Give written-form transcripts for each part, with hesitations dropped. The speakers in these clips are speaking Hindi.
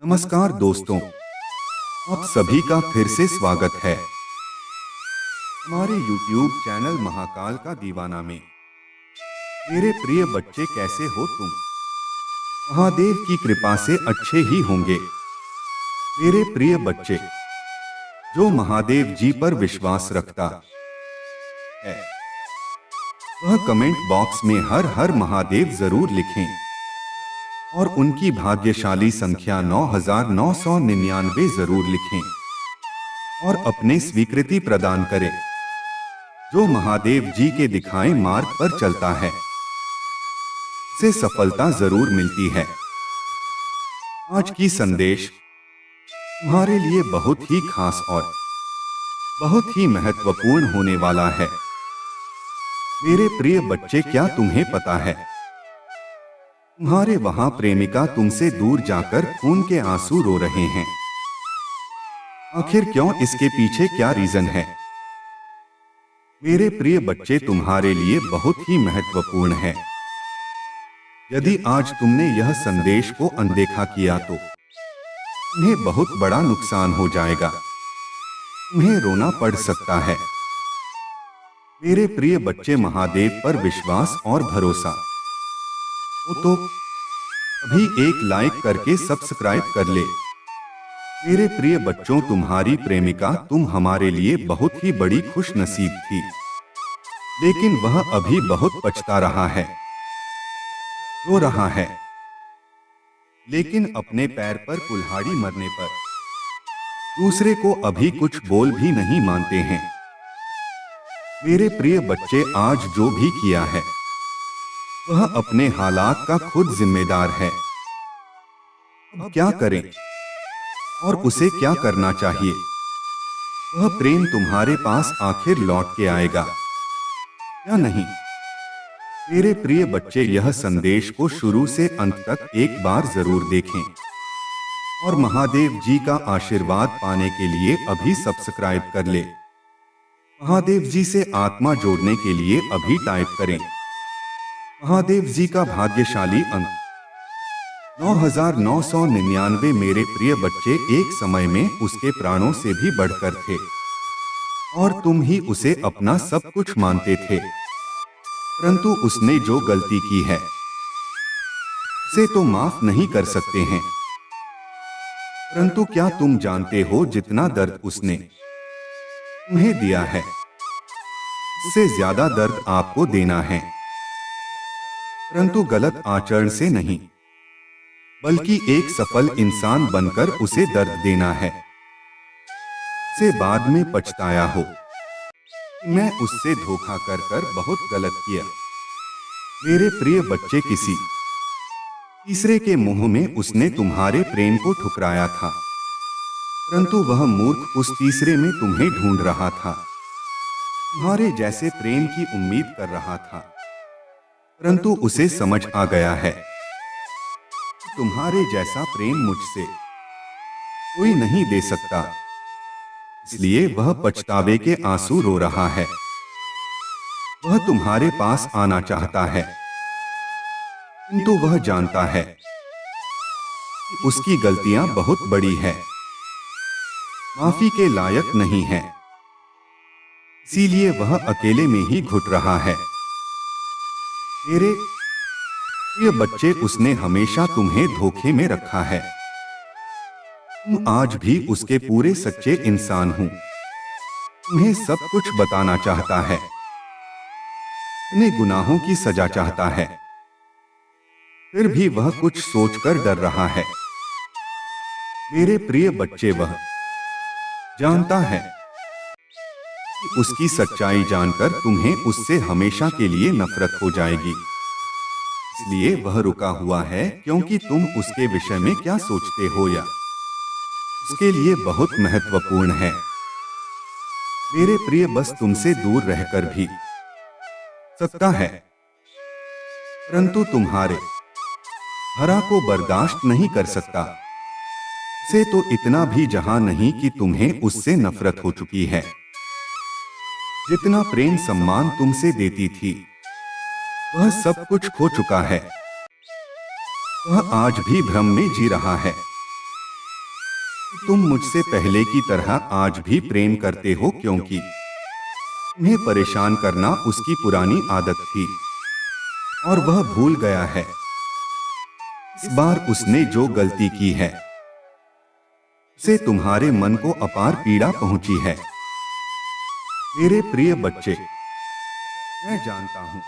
नमस्कार दोस्तों, आप सभी का फिर से स्वागत है हमारे YouTube चैनल महाकाल का दीवाना में। मेरे प्रिय बच्चे, कैसे हो तुम? महादेव की कृपा से अच्छे ही होंगे। मेरे प्रिय बच्चे, जो महादेव जी पर विश्वास रखता है वह कमेंट बॉक्स में हर हर महादेव जरूर लिखें और उनकी भाग्यशाली संख्या 9999 जरूर लिखें और अपने स्वीकृति प्रदान करें। जो महादेव जी के दिखाए मार्ग पर चलता है उसे सफलता जरूर मिलती है। आज की संदेश तुम्हारे लिए बहुत ही खास और बहुत ही महत्वपूर्ण होने वाला है। मेरे प्रिय बच्चे, क्या तुम्हें पता है तुम्हारे वहां प्रेमिका तुमसे दूर जाकर खून के आंसू रो रहे हैं? आखिर क्यों? इसके पीछे क्या रीजन है? मेरे प्रिय बच्चे, तुम्हारे लिए बहुत ही महत्वपूर्ण है। यदि आज तुमने यह संदेश को अनदेखा किया तो तुम्हें बहुत बड़ा नुकसान हो जाएगा। तुम्हें रोना पड़ सकता है। मेरे प्रिय बच्चे, महादेव पर विश्वास और भरोसा तो अभी एक लाइक करके सब्सक्राइब कर ले। मेरे प्रिय बच्चों, तुम्हारी प्रेमिका तुम हमारे लिए बहुत ही बड़ी खुश नसीब थी, लेकिन वह अभी बहुत पछता रहा है, रो रहा है, लेकिन अपने पैर पर कुल्हाड़ी मरने पर दूसरे को अभी कुछ बोल भी नहीं मानते हैं। मेरे प्रिय बच्चे, आज जो भी किया है वह अपने हालात का खुद जिम्मेदार है। अब क्या करें और उसे क्या करना चाहिए? वह प्रेम तुम्हारे पास आखिर लौट के आएगा या नहीं? मेरे प्रिय बच्चे, यह संदेश को शुरू से अंत तक एक बार जरूर देखें और महादेव जी का आशीर्वाद पाने के लिए अभी सब्सक्राइब कर ले। महादेव जी से आत्मा जोड़ने के लिए अभी टाइप करें महादेव जी का भाग्यशाली अंक 9999। मेरे प्रिय बच्चे, एक समय में उसके प्राणों से भी बढ़कर थे और तुम ही उसे अपना सब कुछ मानते थे, परंतु उसने जो गलती की है उसे तो माफ नहीं कर सकते हैं। परंतु क्या तुम जानते हो, जितना दर्द उसने तुम्हें दिया है उससे ज्यादा दर्द आपको देना है, परंतु गलत आचरण से नहीं, बल्कि एक सफल इंसान बनकर उसे दर्द देना है। से बाद में पछताया हो, मैं उससे धोखा कर कर बहुत गलत किया। मेरे प्रिय बच्चे, किसी तीसरे के मुंह में उसने तुम्हारे प्रेम को ठुकराया था, परंतु वह मूर्ख उस तीसरे में तुम्हें ढूंढ रहा था। तुम्हारे जैसे प्रेम की उम्मीद कर रहा था, परंतु उसे समझ आ गया है तुम्हारे जैसा प्रेम मुझसे कोई नहीं दे सकता, इसलिए वह पछतावे के आंसू रो रहा है। वह तुम्हारे पास आना चाहता है, किंतु वह जानता है कि उसकी गलतियां बहुत बड़ी है, माफी के लायक नहीं है, इसीलिए वह अकेले में ही घुट रहा है। मेरे प्रिय बच्चे, उसने हमेशा तुम्हें धोखे में रखा है। तुम आज भी उसके पूरे सच्चे इंसान हो। तुम्हें सब कुछ बताना चाहता है, अपने गुनाहों की सजा चाहता है, फिर भी वह कुछ सोचकर डर रहा है। मेरे प्रिय बच्चे, वह जानता है कि उसकी सच्चाई जानकर तुम्हें उससे हमेशा के लिए नफरत हो जाएगी, इसलिए वह रुका हुआ है, क्योंकि तुम उसके विषय में क्या सोचते हो या उसके लिए बहुत महत्वपूर्ण है। मेरे प्रिय, बस तुमसे दूर रहकर भी सकता है, परंतु तुम्हारे हरा को बर्दाश्त नहीं कर सकता। से तो इतना भी जहां नहीं कि तुम्हें उससे नफरत हो चुकी है। जितना प्रेम सम्मान तुमसे देती थी वह सब कुछ खो चुका है। वह आज भी भ्रम में जी रहा है। तुम मुझसे पहले की तरह आज भी प्रेम करते हो, क्योंकि उन्हें परेशान करना उसकी पुरानी आदत थी और वह भूल गया है। इस बार उसने जो गलती की है से तुम्हारे मन को अपार पीड़ा पहुंची है। मेरे प्रिय बच्चे, मैं जानता हूं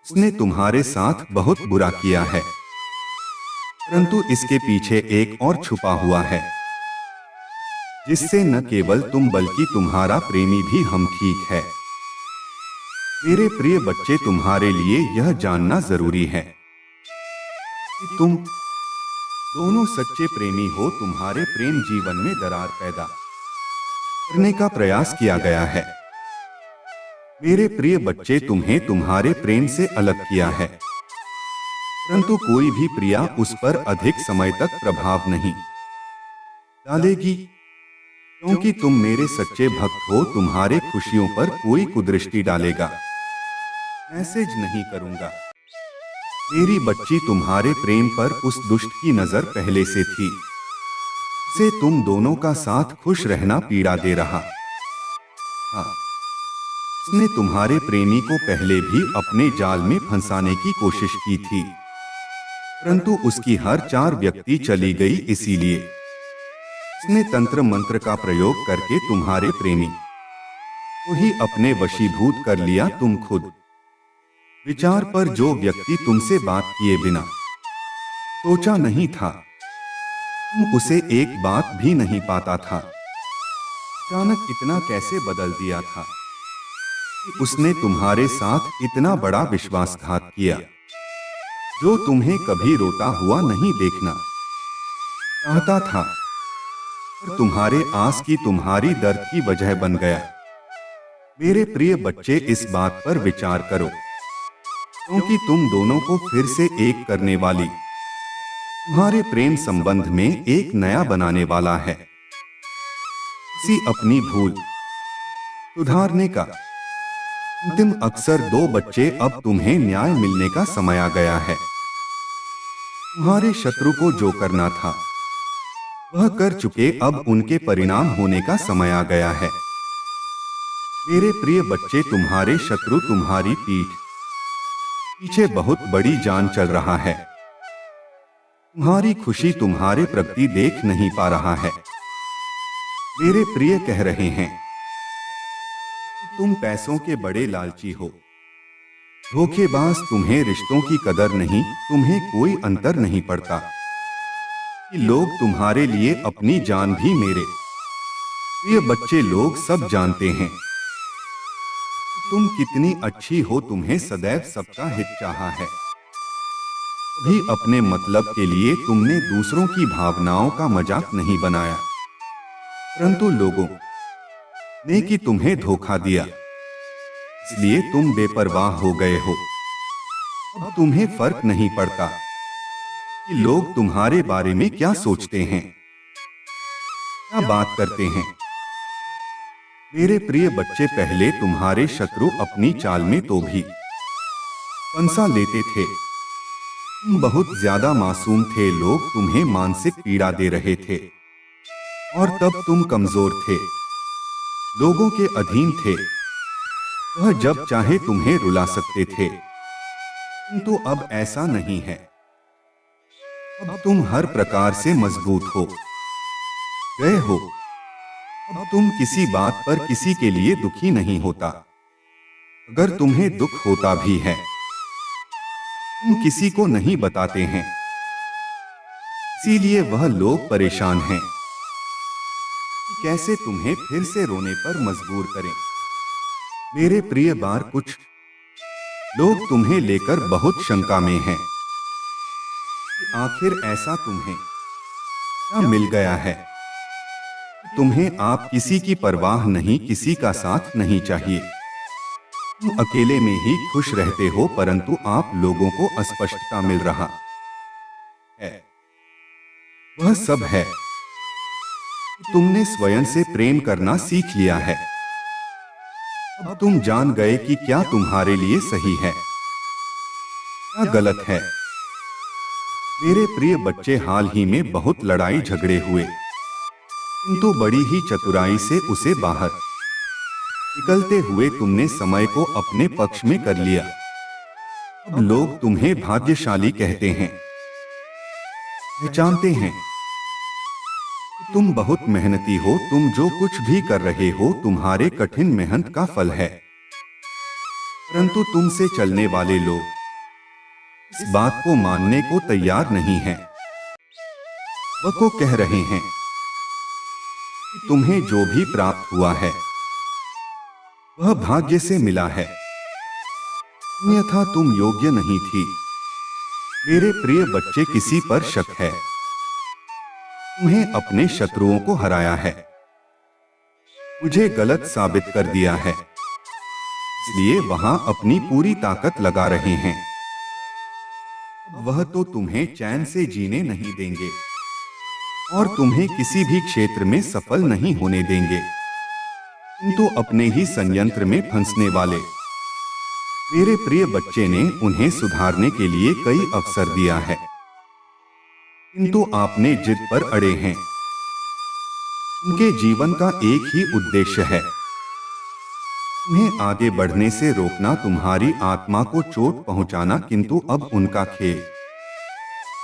उसने तुम्हारे साथ बहुत बुरा किया है, परंतु इसके पीछे एक और छुपा हुआ है, जिससे न केवल तुम बल्कि तुम्हारा प्रेमी भी हम ठीक है। मेरे प्रिय बच्चे, तुम्हारे लिए यह जानना जरूरी है कि तुम दोनों सच्चे प्रेमी हो। तुम्हारे प्रेम जीवन में दरार पैदा करने का प्रयास किया गया है। मेरे प्रिय बच्चे, तुम्हें तुम्हारे प्रेम से अलग किया है, परंतु कोई भी प्रिया उस पर अधिक समय तक प्रभाव नहीं डालेगी, क्योंकि तुम मेरे सच्चे भक्त हो। तुम्हारे खुशियों पर कोई कुदृष्टि डालेगा मैसेज नहीं करूंगा। मेरी बच्ची, तुम्हारे प्रेम पर उस दुष्ट की नजर पहले से थी, से तुम दोनों का साथ खुश रहना पीड़ा दे रहा। हाँ, उसने तुम्हारे प्रेमी को पहले भी अपने जाल में फंसाने की कोशिश की थी, परंतु उसकी हर 4 व्यक्ति चली गई। इसीलिए उसने तंत्र मंत्र का प्रयोग करके तुम्हारे प्रेमी को ही अपने वशीभूत कर लिया। तुम खुद विचार पर, जो व्यक्ति तुमसे बात किए बिना सोचा नहीं था, तुम उसे एक बात भी नहीं पाता था, अचानक इतना कैसे बदल दिया था कि उसने तुम्हारे साथ इतना बड़ा विश्वासघात किया, जो तुम्हें कभी रोता हुआ नहीं देखना चाहता था, पर तुम्हारे आस की तुम्हारी दर्द की वजह बन गया। मेरे प्रिय बच्चे, इस बात पर विचार करो, क्योंकि तुम दोनों को फिर से एक करने वाली तुम्हारे प्रेम संबंध में एक नया बनाने वाला है। इसी अपनी भूल सुधारने का अंतिम अवसर दो बच्चे। अब तुम्हें न्याय मिलने का समय आ गया है। तुम्हारे शत्रु को जो करना था वह कर चुके, अब उनके परिणाम होने का समय आ गया है। मेरे प्रिय बच्चे, तुम्हारे शत्रु तुम्हारी पीठ पीछे बहुत बड़ी जान चल रहा है। तुम्हारी खुशी, तुम्हारे प्रगति देख नहीं पा रहा है। मेरे प्रिय कह रहे हैं, तुम पैसों के बड़े लालची हो, धोखेबाज, तुम्हें रिश्तों की कदर नहीं, तुम्हें कोई अंतर नहीं पड़ता कि लोग तुम्हारे लिए अपनी जान भी। मेरे प्रिय बच्चे, लोग सब जानते हैं तुम कितनी अच्छी हो, तुम्हें सदैव सबका हित चाहा है। कभी अपने मतलब के लिए तुमने दूसरों की भावनाओं का मजाक नहीं बनाया, परंतु लोगों ने कि तुम्हें धोखा दिया, इसलिए तुम बेपरवाह हो गए हो। अब तुम्हें फर्क नहीं पड़ता कि लोग तुम्हारे बारे में क्या सोचते हैं, क्या बात करते हैं। मेरे प्रिय बच्चे, पहले तुम्हारे शत्रु अपनी चाल में तो भी पंसा लेते थे। तुम बहुत ज्यादा मासूम थे, लोग तुम्हें मानसिक पीड़ा दे रहे थे, और तब तुम कमजोर थे, लोगों के अधीन थे। वह जब चाहे तुम्हें रुला सकते थे, किंतु अब ऐसा नहीं है। अब तुम हर प्रकार से मजबूत हो गए हो। अब तुम किसी बात पर किसी के लिए दुखी नहीं होता। अगर तुम्हें दुख होता भी है, तुम किसी को नहीं बताते हैं, इसीलिए वह लोग परेशान हैं कि कैसे तुम्हें फिर से रोने पर मजबूर करें। मेरे प्रिय बार, कुछ लोग तुम्हें लेकर बहुत शंका में हैं कि आखिर ऐसा तुम्हें क्या मिल गया है। तुम्हें आप किसी की परवाह नहीं, किसी का साथ नहीं चाहिए, तुम अकेले में ही खुश रहते हो, परंतु आप लोगों को अस्पष्टता मिल रहा है। वह सब है कि तुमने स्वयं से प्रेम करना सीख लिया है। अब तुम जान गए कि क्या तुम्हारे लिए सही है, क्या गलत है। मेरे प्रिय बच्चे, हाल ही में बहुत लड़ाई झगड़े हुए, किंतु बड़ी ही चतुराई से उसे बाहर निकलते हुए तुमने समय को अपने पक्ष में कर लिया। अब लोग तुम्हें भाग्यशाली कहते हैं, पहचानते हैं। तुम बहुत मेहनती हो, तुम जो कुछ भी कर रहे हो तुम्हारे कठिन मेहनत का फल है। परंतु तुमसे चलने वाले लोग इस बात को मानने को तैयार नहीं हैं। वह को कह रहे हैं कि तुम्हें जो भी प्राप्त हुआ है वह भाग्य से मिला है, अन्यथा तुम योग्य नहीं थी। मेरे प्रिय बच्चे, किसी पर शक है, तुम्हें अपने शत्रुओं को हराया है, मुझे गलत साबित कर दिया है, इसलिए वहां अपनी पूरी ताकत लगा रहे हैं। वह तो तुम्हें चैन से जीने नहीं देंगे और तुम्हें किसी भी क्षेत्र में सफल नहीं होने देंगे, किंतु अपने ही संयंत्र में फंसने वाले मेरे प्रिय बच्चे ने उन्हें सुधारने के लिए कई अवसर दिया है, किंतु आपने जिद पर अड़े हैं। उनके जीवन का एक ही उद्देश्य है, उन्हें आगे बढ़ने से रोकना, तुम्हारी आत्मा को चोट पहुंचाना, किंतु अब उनका खेल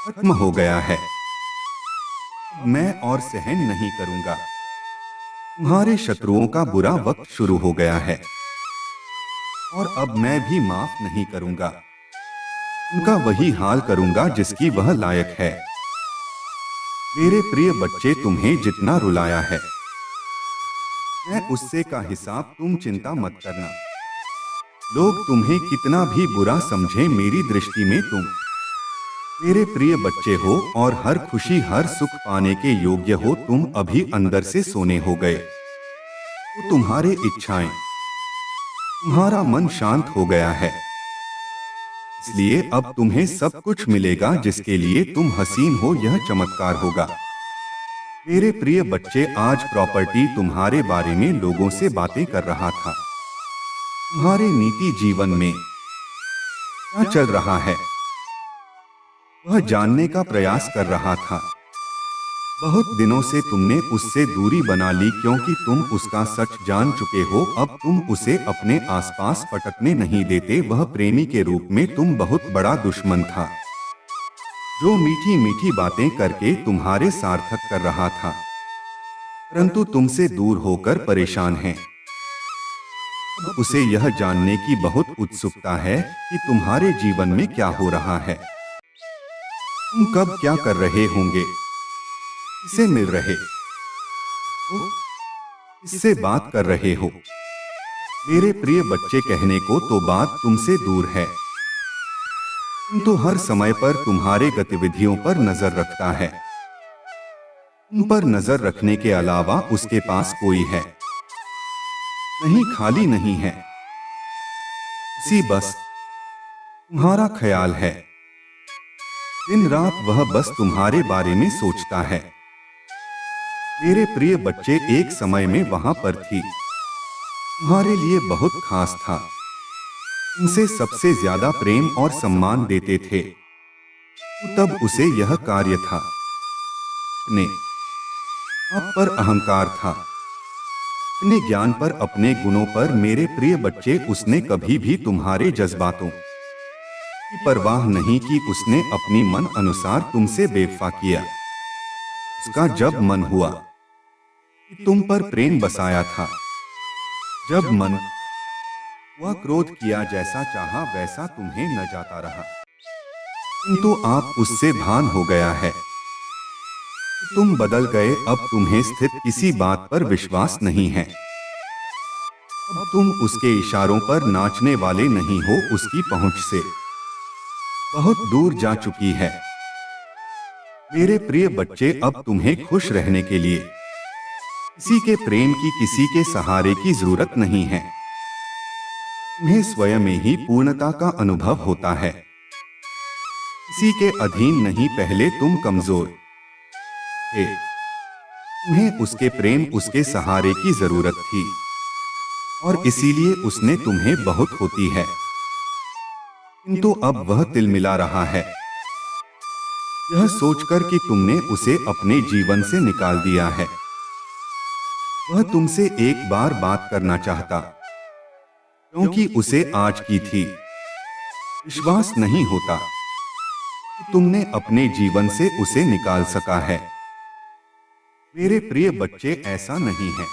खत्म हो गया है। मैं और सहन नहीं करूंगा। तुम्हारे शत्रुओं का बुरा वक्त शुरू हो गया है और अब मैं भी माफ नहीं करूंगा। उनका वही हाल करूंगा जिसकी वह लायक है। मेरे प्रिय बच्चे, तुम्हें जितना रुलाया है मैं उससे का हिसाब तुम चिंता मत करना। लोग तुम्हें कितना भी बुरा समझे, मेरी दृष्टि में तुम मेरे प्रिय बच्चे हो और हर खुशी हर सुख पाने के योग्य हो। तुम अभी अंदर से सोने हो गए तो तुम्हारे इच्छाएं, तुम्हारा मन शांत हो गया है, इसलिए अब तुम्हें सब कुछ मिलेगा जिसके लिए तुम हसीन हो। यह चमत्कार होगा। मेरे प्रिय बच्चे, आज प्रॉपर्टी तुम्हारे बारे में लोगों से बातें कर रहा था। तुम्हारे नीति जीवन में क्या चल रहा है वह जानने का प्रयास कर रहा था। बहुत दिनों से तुमने उससे दूरी बना ली क्योंकि तुम उसका सच जान चुके हो। अब तुम उसे अपने आसपास पटकने नहीं देते। वह प्रेमी के रूप में तुम बहुत बड़ा दुश्मन था, जो मीठी मीठी बातें करके तुम्हारे सार्थक कर रहा था, परंतु तुमसे दूर होकर परेशान है। अब उसे यह जानने की बहुत उत्सुकता है कि तुम्हारे जीवन में क्या हो रहा है, तुम कब क्या कर रहे होंगे, किसे मिल रहे हो, किससे बात कर रहे हो। मेरे प्रिय बच्चे, कहने को तो बात तुमसे दूर है, किंतु हर समय पर तुम्हारे गतिविधियों पर नजर रखता है। उन पर नजर रखने के अलावा उसके पास कोई है नहीं, खाली नहीं है। उसी बस तुम्हारा ख्याल है। दिन रात वह बस तुम्हारे बारे में सोचता है। मेरे प्रिय बच्चे, एक समय में वहां पर थी, तुम्हारे लिए बहुत खास था, तुमसे सबसे ज्यादा प्रेम और सम्मान देते थे। तब उसे यह कार्य था, अपने आप पर अहंकार था, अपने ज्ञान पर, अपने गुणों पर। मेरे प्रिय बच्चे, उसने कभी भी तुम्हारे जज्बातों की परवाह नहीं की। उसने अपनी मन अनुसार तुमसे बेवफा किया। उसका जब मन हुआ कि तुम पर प्रेम बसाया था, जब मन हुआ क्रोध किया, जैसा चाहा वैसा तुम्हें न जाता रहा, किंतु आप उससे भान हो गया है। तुम बदल गए। अब तुम्हें स्थित किसी बात पर विश्वास नहीं है। अब तुम उसके इशारों पर नाचने वाले नहीं हो। उसकी पहुंच से बहुत दूर जा चुकी है। मेरे प्रिय बच्चे, अब तुम्हें खुश रहने के लिए किसी के प्रेम की, किसी के सहारे की जरूरत नहीं है। तुम्हें स्वयं में ही पूर्णता का अनुभव होता है, किसी के अधीन नहीं। पहले तुम कमजोर थे, तुम्हें उसके प्रेम, उसके सहारे की जरूरत थी और इसीलिए उसने तुम्हें बहुत होती है, किंतु अब वह तिलमिला रहा है, यह सोचकर कि तुमने उसे अपने जीवन से निकाल दिया है। वह तुमसे एक बार बात करना चाहता, क्योंकि उसे आज की थी। विश्वास नहीं होता कि तुमने अपने जीवन से उसे निकाल सका है। मेरे प्रिय बच्चे, ऐसा नहीं है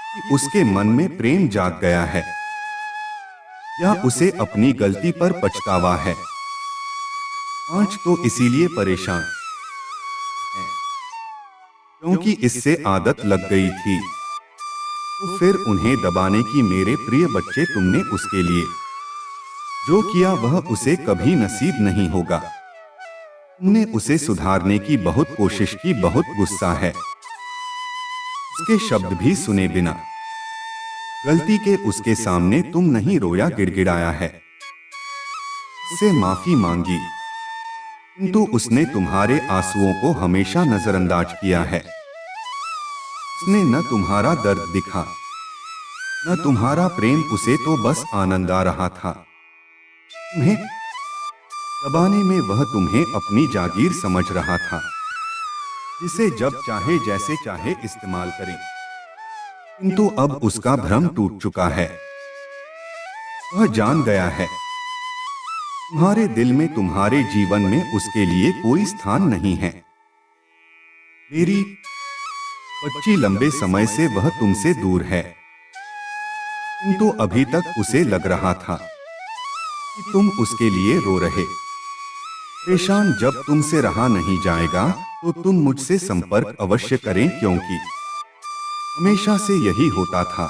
कि उसके मन में प्रेम जाग गया है या उसे अपनी गलती पर पछतावा है। आज तो इसीलिए परेशान है क्योंकि इससे आदत लग गई थी। तो फिर उन्हें दबाने की। मेरे प्रिय बच्चे, तुमने उसके लिए जो किया वह उसे कभी नसीब नहीं होगा। तुमने उसे सुधारने की बहुत कोशिश की, बहुत गुस्सा है। उसके शब्द भी सुने बिना गलती के उसके सामने तुम नहीं रोया, गिड़गिड़ाया है, उससे माफी मांगी, किंतु उसने तुम्हारे आंसुओं को हमेशा नजरअंदाज किया है। उसने न तुम्हारा दर्द दिखा, न तुम्हारा प्रेम। उसे तो बस आनंद आ रहा था। तुम्हें दबाने में वह तुम्हें अपनी जागीर समझ रहा था, जिसे जब चाहे जैसे चाहे इस्तेमाल करें। किंतु अब उसका भ्रम टूट चुका है। वह जान गया है तुम्हारे दिल में, तुम्हारे जीवन में उसके लिए कोई स्थान नहीं है। मेरी बच्ची, लंबे समय से वह तुमसे दूर है, किंतु अभी तक उसे लग रहा था कि तुम उसके लिए रो रहे। परेशान जब तुमसे रहा नहीं जाएगा तो तुम मुझसे संपर्क अवश्य करें, क्योंकि हमेशा से यही होता था।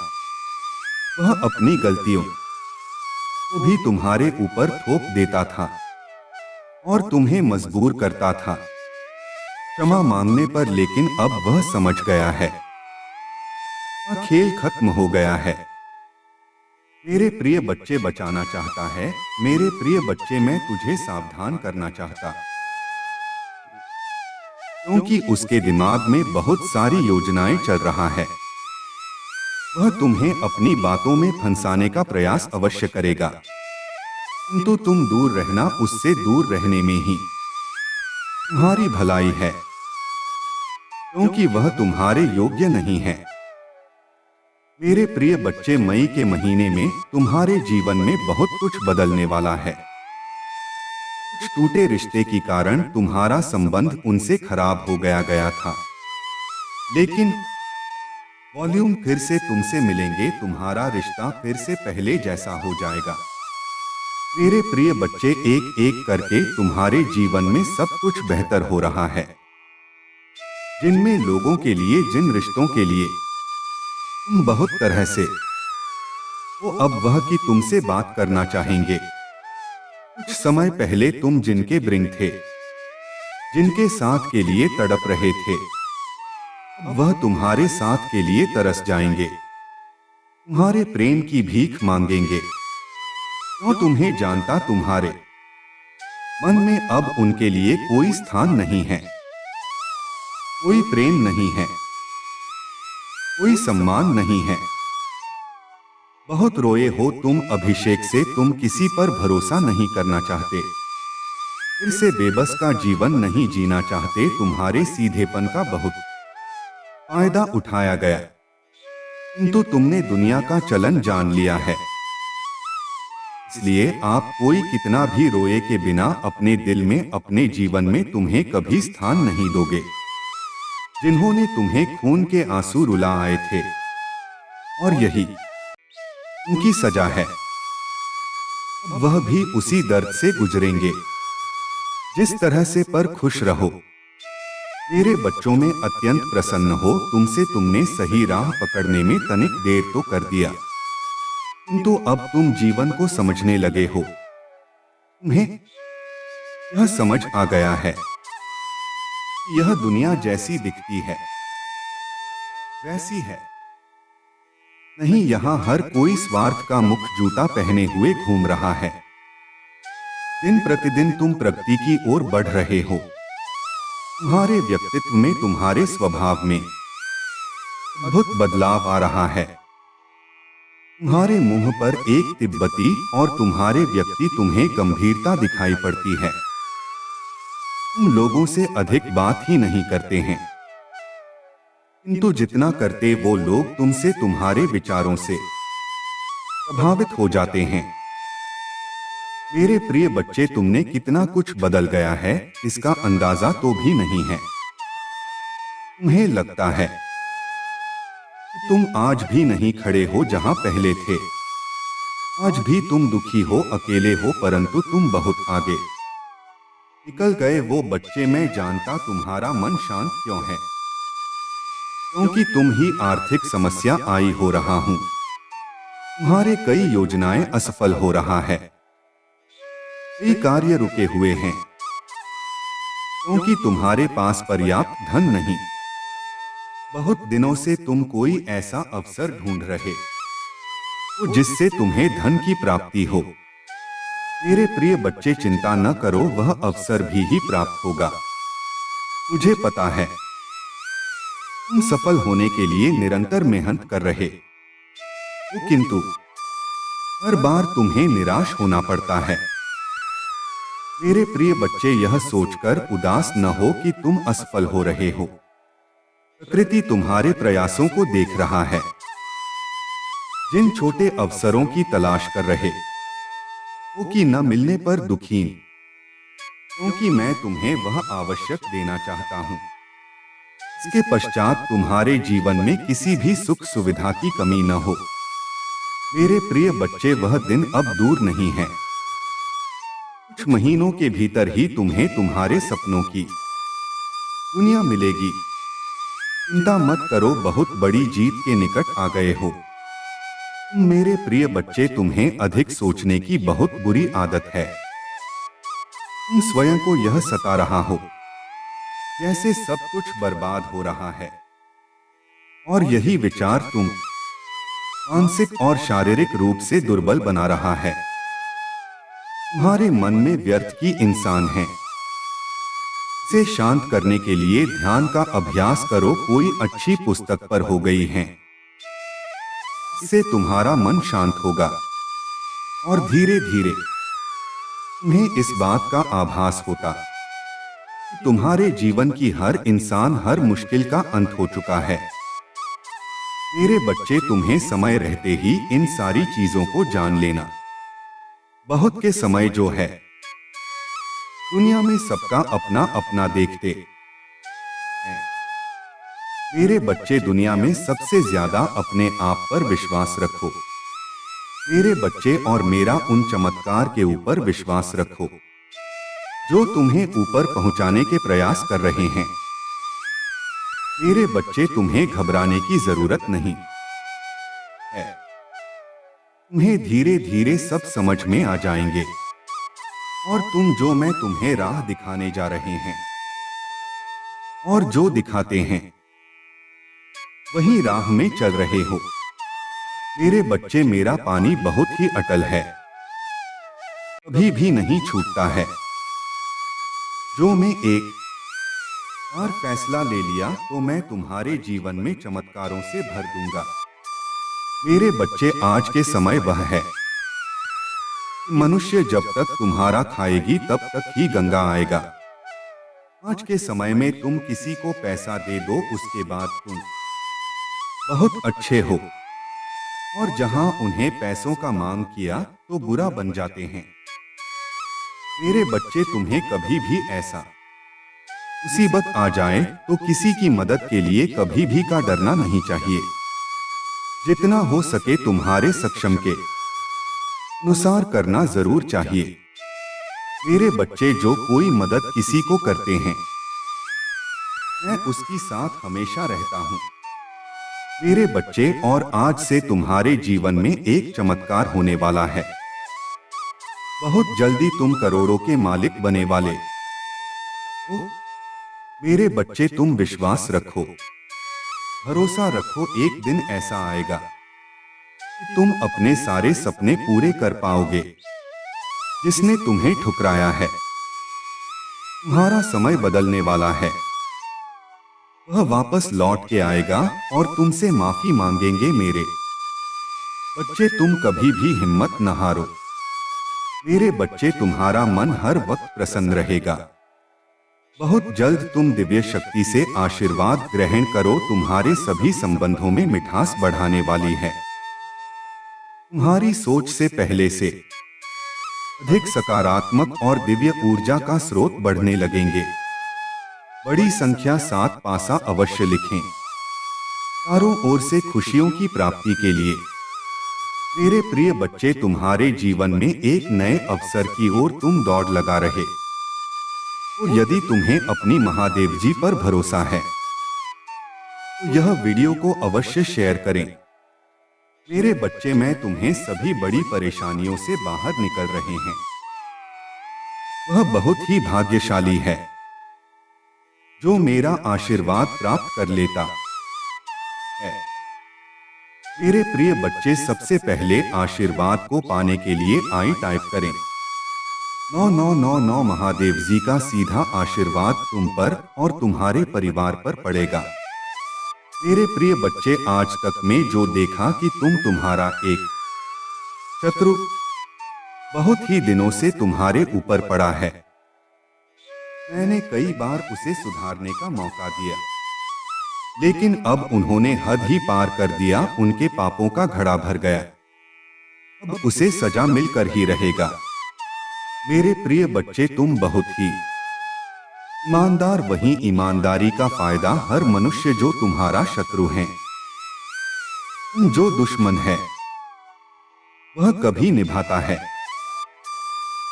वह अपनी गलतियों को भी तुम्हारे ऊपर थोप देता था और तुम्हें मजबूर करता था क्षमा मांगने पर। लेकिन अब वह समझ गया है, वह खेल खत्म हो गया है। मेरे प्रिय बच्चे, बचाना चाहता है। मेरे प्रिय बच्चे, मैं तुझे सावधान करना चाहता, क्योंकि उसके दिमाग में बहुत सारी योजनाएं चल रहा है। वह तुम्हें अपनी बातों में फंसाने का प्रयास अवश्य करेगा, किंतु तुम दूर रहना। उससे दूर रहने में ही तुम्हारी भलाई है, क्योंकि वह तुम्हारे योग्य नहीं है। मेरे प्रिय बच्चे, मई के महीने में तुम्हारे जीवन में बहुत कुछ बदलने वाला है। कुछ टूटे रिश्ते के कारण तुम्हारा संबंध उनसे खराब हो गया था, लेकिन वॉल्यूम फिर से तुमसे मिलेंगे। तुम्हारा रिश्ता फिर से पहले जैसा हो जाएगा। मेरे प्रिय बच्चे, एक एक करके तुम्हारे जीवन में सब कुछ बेहतर हो रहा है। जिनमें लोगों के लिए, जिन रिश्तों के लिए तुम बहुत तरह से वो अब वह की तुमसे बात करना चाहेंगे। कुछ समय पहले तुम जिनके ब्रिंग थे, जिनके साथ के लिए तड़प रहे थे, वह तुम्हारे साथ के लिए तरस जाएंगे, तुम्हारे प्रेम की भीख मांगेंगे। क्यों? तुम्हें जानता, तुम्हारे मन में अब उनके लिए कोई स्थान नहीं है, कोई प्रेम नहीं है, कोई सम्मान नहीं है। बहुत रोए हो तुम अभिषेक से, तुम किसी पर भरोसा नहीं करना चाहते, फिर से बेबस का जीवन नहीं जीना चाहते। तुम्हारे सीधेपन का बहुत फायदा उठाया गया, किंतु तुमने दुनिया का चलन जान लिया है। इसलिए आप कोई कितना भी रोए के बिना अपने दिल में, अपने जीवन में तुम्हें कभी स्थान नहीं दोगे। जिन्होंने तुम्हें खून के आंसू रुलाए थे, और यही उनकी सजा है। वह भी उसी दर्द से गुजरेंगे जिस तरह से। पर खुश रहो मेरे बच्चों में, अत्यंत प्रसन्न हो तुमसे। तुमने सही राह पकड़ने में तनिक देर तो कर दिया, किंतु अब तुम जीवन को समझने लगे हो। तुम्हें यह समझ आ गया है कि यह दुनिया जैसी दिखती है वैसी है नहीं। यहां हर कोई स्वार्थ का मुख जूता पहने हुए घूम रहा है। दिन प्रतिदिन तुम प्रगति की ओर बढ़ रहे हो। तुम्हारे व्यक्तित्व में, तुम्हारे स्वभाव में अद्भुत बदलाव आ रहा है। तुम्हारे मुंह पर एक तिब्बती और तुम्हारे व्यक्ति तुम्हें गंभीरता दिखाई पड़ती है। तुम लोगों से अधिक बात ही नहीं करते हैं, किंतु जितना करते वो लोग तुमसे तुम्हारे विचारों से प्रभावित हो जाते हैं। मेरे प्रिय बच्चे, तुमने कितना कुछ बदल गया है इसका अंदाजा तो भी नहीं है। तुम्हें लगता है कि तुम आज भी नहीं खड़े हो जहां पहले थे। आज भी तुम दुखी हो, अकेले हो, परंतु तुम बहुत आगे निकल गए। वो बच्चे, मैं जानता तुम्हारा मन शांत क्यों है, क्योंकि तुम ही आर्थिक समस्या आई हो रहा हूं। तुम्हारे कई योजनाएं असफल हो रहा है, कई कार्य रुके हुए हैं, क्योंकि तुम्हारे पास पर्याप्त धन नहीं। बहुत दिनों से तुम कोई ऐसा अवसर ढूंढ रहे हो जिससे तुम्हें धन की प्राप्ति हो। मेरे प्रिय बच्चे, चिंता न करो, वह अवसर भी प्राप्त होगा। मुझे पता है तुम सफल होने के लिए निरंतर मेहनत कर रहे हो, किंतु हर बार तुम्हें निराश होना पड़ता है। मेरे प्रिय बच्चे, यह सोचकर उदास न हो कि तुम असफल हो रहे हो। प्रकृति तुम्हारे प्रयासों को देख रहा है। जिन छोटे अवसरों की तलाश कर रहे हो कि न मिलने पर दुखी, क्योंकि मैं तुम्हें वह आवश्यक देना चाहता हूं। इसके पश्चात तुम्हारे जीवन में किसी भी सुख सुविधा की कमी न हो। मेरे प्रिय बच्चे, वह दिन अब दूर नहीं है। कुछ महीनों के भीतर ही तुम्हें तुम्हारे सपनों की दुनिया मिलेगी। चिंता मत करो, बहुत बड़ी जीत के निकट आ गए हो। मेरे प्रिय बच्चे, तुम्हें अधिक सोचने की बहुत बुरी आदत है। तुम स्वयं को यह सता रहा हो जैसे सब कुछ बर्बाद हो रहा है, और यही विचार तुम मानसिक और शारीरिक रूप से दुर्बल बना रहा है। तुम्हारे मन में व्यर्थ की इंसान है। इसे शांत करने के लिए ध्यान का अभ्यास करो। कोई अच्छी पुस्तक पर हो गई है, इससे तुम्हारा मन शांत होगा और धीरे धीरे तुम्हें इस बात का आभास होता कि तुम्हारे जीवन की हर इंसान, हर मुश्किल का अंत हो चुका है। मेरे बच्चे, तुम्हें समय रहते ही इन सारी चीजों को जान लेना। बहुत के समय जो है दुनिया में सबका अपना अपना देखते हैं। मेरे बच्चे, दुनिया में सबसे ज्यादा अपने आप पर विश्वास रखो। मेरे बच्चे, और मेरा उन चमत्कार के ऊपर विश्वास रखो जो तुम्हें ऊपर पहुंचाने के प्रयास कर रहे हैं। मेरे बच्चे, तुम्हें घबराने की जरूरत नहीं है। तुम्हें धीरे धीरे सब समझ में आ जाएंगे, और तुम जो मैं तुम्हें राह दिखाने जा रहे हैं और जो दिखाते हैं वही राह में चल रहे हो। मेरे बच्चे, मेरा पानी बहुत ही अटल है, कभी भी नहीं छूटता है। जो मैं एक बार फैसला ले लिया तो मैं तुम्हारे जीवन में चमत्कारों से भर दूंगा। मेरे बच्चे, आज के समय वह है मनुष्य जब तक तुम्हारा खाएगी तब तक ही गंगा आएगा। आज के समय में तुम किसी को पैसा दे दो, उसके बाद तुम बहुत अच्छे हो, और जहां उन्हें पैसों का मांग किया तो बुरा बन जाते हैं। मेरे बच्चे, तुम्हें कभी भी ऐसा मुसीबत आ जाए तो किसी की मदद के लिए कभी भी का डरना नहीं चाहिए। जितना हो सके तुम्हारे सक्षम के अनुसार करना जरूर चाहिए। मेरे बच्चे, जो कोई मदद किसी को करते हैं मैं उसकी साथ हमेशा रहता हूं। मेरे बच्चे, और आज से तुम्हारे जीवन में एक चमत्कार होने वाला है। बहुत जल्दी तुम करोड़ों के मालिक बने वाले हो। मेरे बच्चे, तुम विश्वास रखो, भरोसा रखो। एक दिन ऐसा आएगा कि तुम अपने सारे सपने पूरे कर पाओगे। जिसने तुम्हें ठुकराया है, तुम्हारा समय बदलने वाला है। वह वापस लौट के आएगा और तुमसे माफी मांगेंगे। मेरे बच्चे, तुम कभी भी हिम्मत न हारो। मेरे बच्चे, तुम्हारा मन हर वक्त प्रसन्न रहेगा। बहुत जल्द तुम दिव्य शक्ति से आशीर्वाद ग्रहण करो। तुम्हारे सभी संबंधों में मिठास बढ़ाने वाली है। तुम्हारी सोच से पहले से अधिक सकारात्मक और दिव्य ऊर्जा का स्रोत बढ़ने लगेंगे। बड़ी संख्या 7 पासा अवश्य लिखें। चारों ओर से खुशियों की प्राप्ति के लिए मेरे प्रिय बच्चे, तुम्हारे जीवन में एक नए अवसर की ओर तुम दौड़ लगा रहे। तो यदि तुम्हें अपनी महादेव जी पर भरोसा है तो यह वीडियो को अवश्य शेयर करें। मेरे बच्चे, मैं तुम्हें सभी बड़ी परेशानियों से बाहर निकल रहे हैं। वह बहुत ही भाग्यशाली है जो मेरा आशीर्वाद प्राप्त कर लेता है। मेरे प्रिय बच्चे, सबसे पहले आशीर्वाद को पाने के लिए आई टाइप करें। 9999 महादेव जी का सीधा आशीर्वाद तुम पर और तुम्हारे परिवार पर पड़ेगा। मेरे प्रिय बच्चे, आज तक में जो देखा कि तुम्हारा एक शत्रु बहुत ही दिनों से तुम्हारे ऊपर पड़ा है, मैंने कई बार उसे सुधारने का मौका दिया, लेकिन अब उन्होंने हद ही पार कर दिया। उनके पापों का घड़ा भर गया। अब उसे सजा मिलकर ही रहेगा। मेरे प्रिय बच्चे, तुम बहुत ही ईमानदार, वही ईमानदारी का फायदा हर मनुष्य जो तुम्हारा शत्रु है, जो दुश्मन है, वह कभी निभाता है।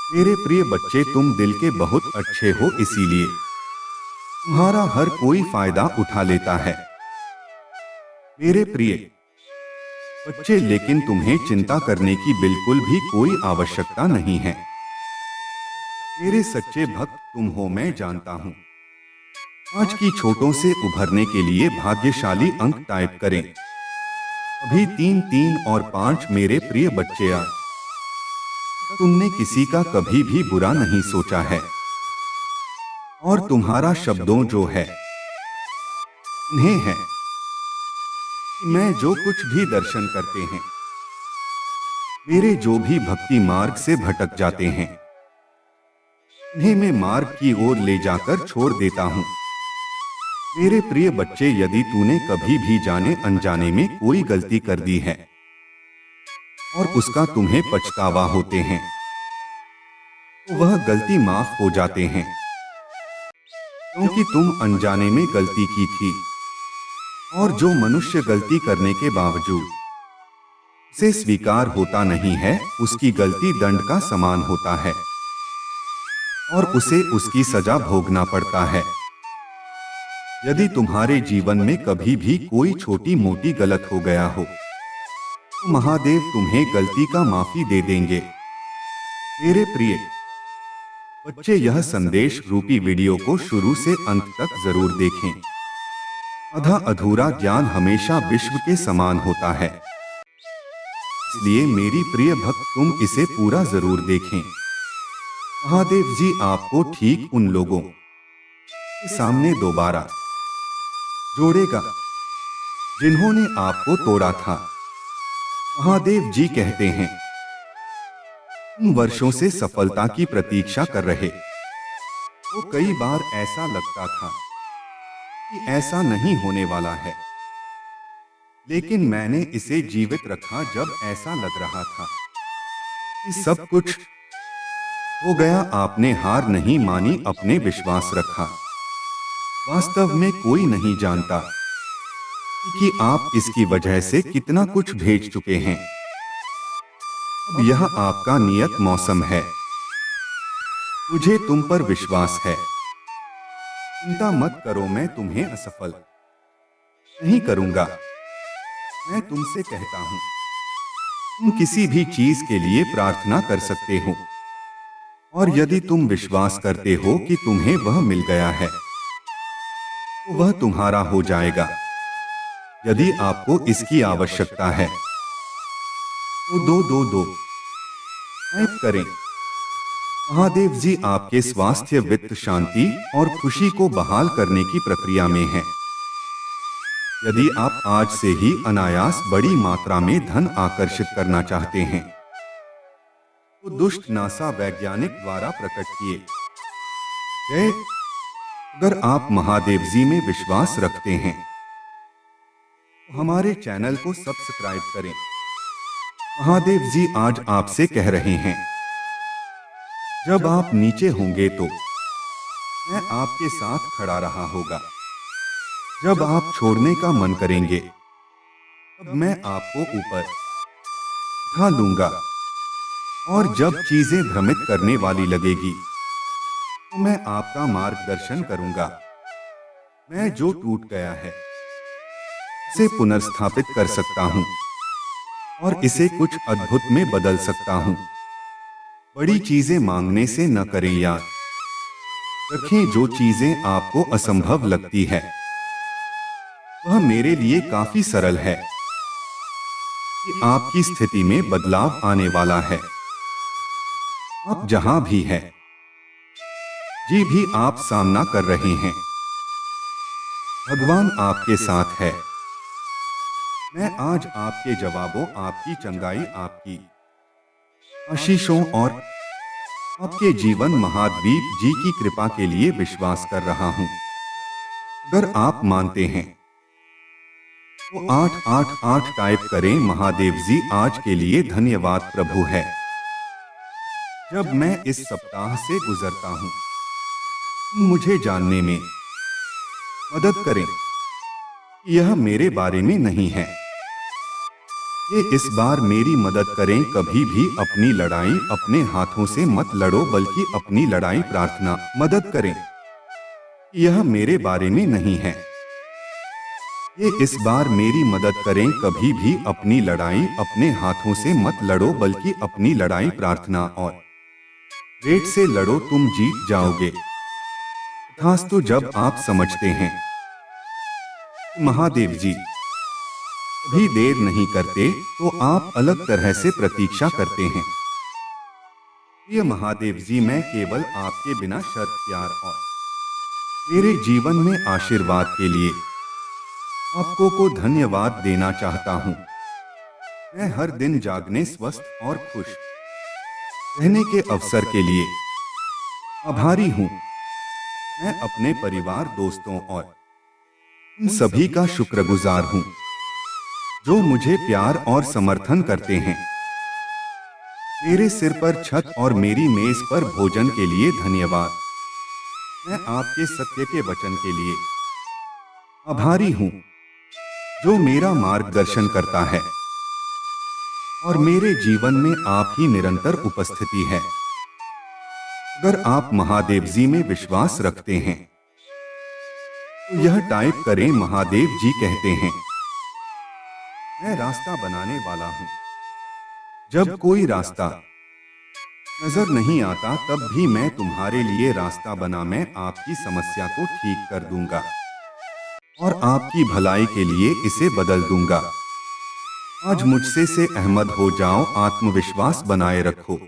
मेरे प्रिय बच्चे, तुम दिल के बहुत अच्छे हो, इसीलिए तुम्हारा हर कोई फायदा उठा लेता है। मेरे प्रिय बच्चे, लेकिन तुम्हें चिंता करने की बिल्कुल भी कोई आवश्यकता नहीं है। मेरे सच्चे भक्त तुम हो, मैं जानता हूं। आज की छोटों से उभरने के लिए भाग्यशाली अंक टाइप करें। अभी 3 3 और 5। मेरे प्रिय बच्चे, आज तुमने किसी का कभी भी बुरा नहीं सोचा है और तुम्हारा शब्दों जो है उन्हें है। मैं जो कुछ भी दर्शन करते हैं, मेरे जो भी भक्ति मार्ग से भटक जाते हैं, उन्हें मैं मार्ग की ओर ले जाकर छोड़ देता हूं। मेरे प्रिय बच्चे, यदि तूने कभी भी जाने अनजाने में कोई गलती कर दी है और उसका तुम्हें पछतावा होते हैं, तो वह गलती माफ हो जाते हैं, क्योंकि तुम अनजाने में गलती की थी। और जो मनुष्य गलती करने के बावजूद उसे स्वीकार होता नहीं है, उसकी गलती दंड का समान होता है और उसे उसकी सजा भोगना पड़ता है। यदि तुम्हारे जीवन में कभी भी कोई छोटी मोटी गलत हो गया हो, तो महादेव तुम्हें गलती का माफी दे देंगे। मेरे प्रिय बच्चे, यह संदेश रूपी वीडियो को शुरू से अंत तक जरूर देखें। आधा अधूरा ज्ञान हमेशा विश्व के समान होता है, इसलिए मेरी प्रिय भक्त तुम इसे पूरा जरूर देखें। महादेव जी आपको ठीक उन लोगों के सामने दोबारा जोड़ेगा जिन्होंने आपको तोड़ा था। महादेव जी कहते हैं, तुम वर्षों से सफलता की प्रतीक्षा कर रहे तो कई बार ऐसा लगता था कि ऐसा नहीं होने वाला है, लेकिन मैंने इसे जीवित रखा जब ऐसा लग रहा था कि सब कुछ हो गया। आपने हार नहीं मानी, अपने विश्वास रखा। वास्तव में कोई नहीं जानता कि आप इसकी वजह से कितना कुछ भेज चुके हैं। अब यह आपका नियत मौसम है। मुझे तुम पर विश्वास है। चिंता मत करो, मैं तुम्हें असफल नहीं करूंगा। मैं तुमसे कहता हूं, तुम किसी भी चीज के लिए प्रार्थना कर सकते हो, और यदि तुम विश्वास करते हो कि तुम्हें वह मिल गया है, तो वह तुम्हारा हो जाएगा। यदि आपको इसकी आवश्यकता है तो 222 टाइप करें। महादेव जी आपके स्वास्थ्य, वित्त, शांति और खुशी को बहाल करने की प्रक्रिया में हैं। यदि आप आज से ही अनायास बड़ी मात्रा में धन आकर्षित करना चाहते हैं, तो दुष्ट नासा वैज्ञानिक द्वारा प्रकट किए गए अगर आप महादेव जी में विश्वास रखते हैं तो हमारे चैनल को सब्सक्राइब करें। महादेव जी आज आपसे कह रहे हैं, जब आप नीचे होंगे तो मैं आपके साथ खड़ा रहा होगा। जब आप छोड़ने का मन करेंगे तब मैं आपको ऊपर उठा लूंगा। और जब चीजें भ्रमित करने वाली लगेगी तो मैं आपका मार्गदर्शन करूंगा। मैं जो टूट गया है उसे पुनर्स्थापित कर सकता हूं और इसे कुछ अद्भुत में बदल सकता हूं। बड़ी चीजें मांगने से न करें, याद रखें जो चीजें आपको असंभव लगती है वह मेरे लिए काफी सरल है कि आपकी स्थिति में बदलाव आने वाला है। आप जहां भी हैं, जी भी आप सामना कर रहे हैं, भगवान आपके साथ है। मैं आज आपके जवाबों, आपकी चंगाई, आपकी आशीषों और आपके जीवन महाद्वीप जी की कृपा के लिए विश्वास कर रहा हूं। अगर आप मानते हैं तो 888 टाइप करें। महादेव जी आज के लिए धन्यवाद प्रभु है। जब मैं इस सप्ताह से गुजरता हूं, मुझे जानने में मदद करें। यह मेरे बारे में नहीं है, ये इस बार मेरी मदद करें। कभी भी अपनी लड़ाई अपने हाथों से मत लड़ो, बल्कि अपनी लड़ाई प्रार्थना मदद करें। यह मेरे बारे में नहीं है, ये इस बार मेरी मदद करें। कभी भी अपनी लड़ाई अपने हाथों से मत लड़ो, बल्कि अपनी लड़ाई प्रार्थना और रेट से लड़ो, तुम जीत जाओगे। खासतौर जब आप समझते हैं महादेव जी कभी देर नहीं करते तो आप अलग तरह से प्रतीक्षा करते हैं। ये महादेव जी, मैं केवल आपके बिना शर्त प्यार और मेरे जीवन में आशीर्वाद के लिए आपको को धन्यवाद देना चाहता हूं। मैं हर दिन जागने, स्वस्थ और खुश रहने के अवसर के लिए आभारी हूं। मैं अपने परिवार, दोस्तों और उन सभी का शुक्रगुजार हूं जो मुझे प्यार और समर्थन करते हैं। मेरे सिर पर छत और मेरी मेज पर भोजन के लिए धन्यवाद। मैं आपके सत्य के वचन के लिए आभारी हूं जो मेरा मार्गदर्शन करता है और मेरे जीवन में आप ही निरंतर उपस्थिति है। अगर आप महादेव जी में विश्वास रखते हैं तो यह टाइप करें। महादेव जी कहते हैं, मैं रास्ता बनाने वाला हूं। जब कोई रास्ता नजर नहीं आता तब भी मैं तुम्हारे लिए रास्ता बना। मैं आपकी समस्या को ठीक कर दूंगा और आपकी भलाई के लिए इसे बदल दूंगा। आज मुझसे से अहमद हो जाओ, आत्मविश्वास बनाए रखो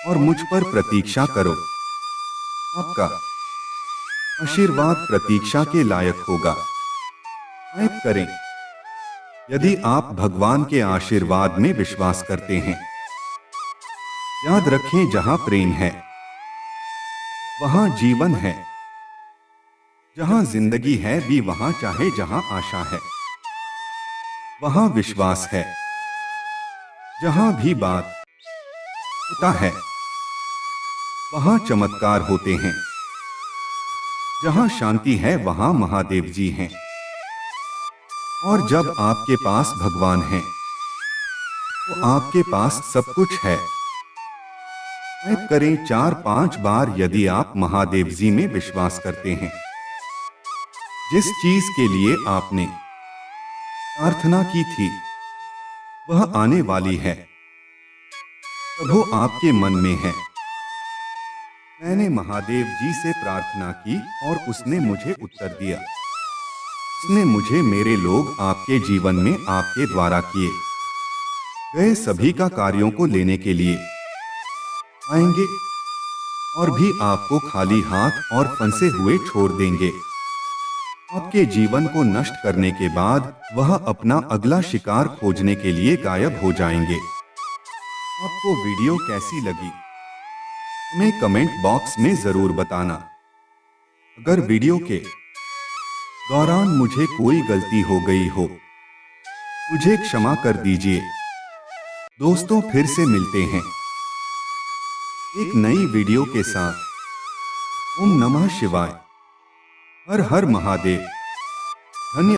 और मुझ पर प्रतीक्षा करो। आपका आशीर्वाद प्रतीक्षा के लायक होगा। टाइप करें, यदि आप भगवान के आशीर्वाद में विश्वास करते हैं। याद रखें, जहां प्रेम है वहां जीवन है। जहां जिंदगी है भी वहां चाहे, जहां आशा है वहां विश्वास है। जहां भी बात होता है वहां चमत्कार होते हैं। जहां शांति है वहां महादेव जी हैं। और जब आपके पास भगवान है तो आपके पास सब कुछ है। टाइप करें 4-5 बार यदि आप महादेव जी में विश्वास करते हैं। जिस चीज के लिए आपने प्रार्थना की थी वह आने वाली है। प्रभु आपके मन में है। मैंने महादेव जी से प्रार्थना की और उसने मुझे उत्तर दिया। उसने मुझे मेरे लोग आपके जीवन में आपके द्वारा किए गए सभी का कार्यों को लेने के लिए आएंगे और भी आपको खाली हाथ और फंसे हुए छोड़ देंगे। आपके जीवन को नष्ट करने के बाद वह अपना अगला शिकार खोजने के लिए गायब हो जाएंगे। आपको वीडियो कैसी लगी हमें कमेंट बॉक्स में जरूर बताना। अगर वीडियो के दौरान मुझे कोई गलती हो गई हो, मुझे क्षमा कर दीजिए। दोस्तों, फिर से मिलते हैं एक नई वीडियो के साथ। ओम नमः शिवाय। हर हर महादेव। धन्यवाद।